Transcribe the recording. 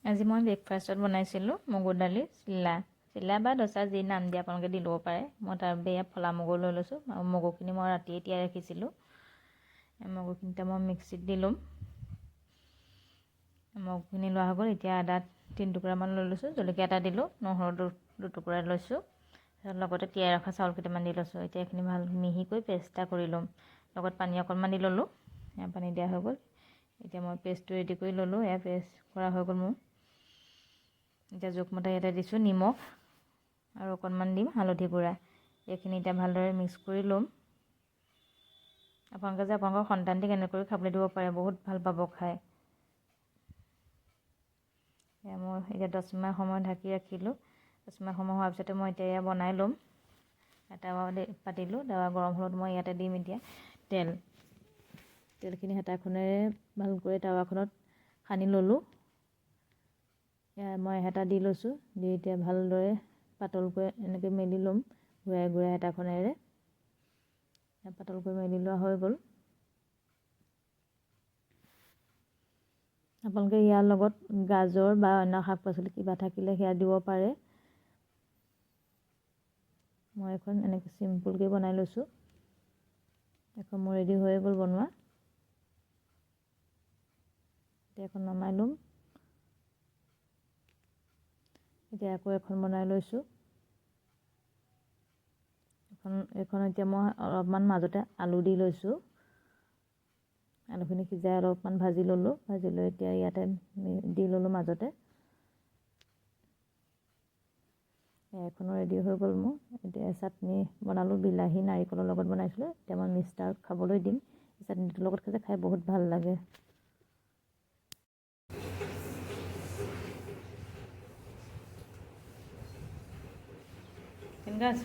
আজি মই ব্ৰেকফাষ্টত বনাইছিলোঁ মগুৰ দালি চিলা বা দচা যি নাম দিয়ে আপোনালোকে দি ল'ব পাৰে। মই তাৰ বেয়া ফলা মগু লৈ লৈছোঁ আৰু মগুখিনি মই ৰাতিয়ে তিয়াই ৰাখিছিলোঁ। মগুখিনিতে মই মিক্সিত দি ল'ম। মগুখিনি লোৱা হৈ গ'ল। এতিয়া আদা 3 টুকুৰামান লৈ লৈছোঁ, জলকীয়া এটা দিলোঁ, নহৰু 2 টুকুৰা লৈছোঁ, লগতে তিয়াই ৰখা চাউল কেইটামান দি লৈছোঁ। এতিয়া এইখিনি ভাল মিহিকৈ পেষ্ট এটা কৰি ল'ম। লগত পানী অকণমান দি ল'লোঁ, পানী দিয়া হৈ গ'ল। এতিয়া মই পেষ্টটো ৰেডি কৰি ল'লোঁ। এয়া পেষ্ট কৰা হৈ গ'ল মোৰ। এতিয়া জোখমতে ইয়াতে দিছোঁ নিমখ আৰু অকণমান দিম হালধি গুড়া। এইখিনি এতিয়া ভালদৰে মিক্স কৰি ল'ম। আপোনালোকে যে আপোনালোকৰ সন্তানটিক এনেকৈ খাবলৈ দিব পাৰে, বহুত ভাল পাব খাই। মই এতিয়া 10 মিনিট সময় ঢাকি ৰাখিলোঁ। 10 মিনিট সময় হোৱাৰ পিছতে মই এতিয়া বনাই ল'ম। টাৱা পাতিলোঁ, টাৱা গৰম হ'লত মই ইয়াতে দিম এতিয়া তেলখিনি হেতাখনেৰে ভালকৈ টাৱাখনত সানি ল'লোঁ। মই হেতা দি লৈছোঁ, দি এতিয়া ভালদৰে পাতলকৈ এনেকৈ মেলি ল'ম ঘূৰাই ঘূৰাই হেতাখনেৰে। পাতলকৈ মেলি লোৱা হৈ গ'ল। আপোনালোকে ইয়াৰ লগত গাজৰ বা অন্য শাক পাচলি কিবা থাকিলে সেয়া দিব পাৰে। মই এখন এনেকৈ চিম্পুলকৈ বনাই লৈছোঁ। এখন মোৰ ৰেডি হৈ গ'ল বনোৱা। এতিয়া এখন নমাই ল'ম। এতিয়া আকৌ এখন বনাই লৈছোঁ। এখন এতিয়া মই অলপমান মাজতে আলু দি লৈছোঁ। আলুখিনি সিজাই অলপমান ভাজি ল'লোঁ, ভাজি লৈ এতিয়া ইয়াতে দি ল'লোঁ মাজতে। এখনো ৰেডি হৈ গ'ল মোৰ। এতিয়া চাটনি বনালোঁ, বিলাহী নাৰিকলৰ লগত বনাইছিলোঁ। এতিয়া মই মিষ্টাৰক খাবলৈ দিম। চাটনিটোৰ লগত খাই বহুত ভাল লাগে। কেনেকুৱা আছে?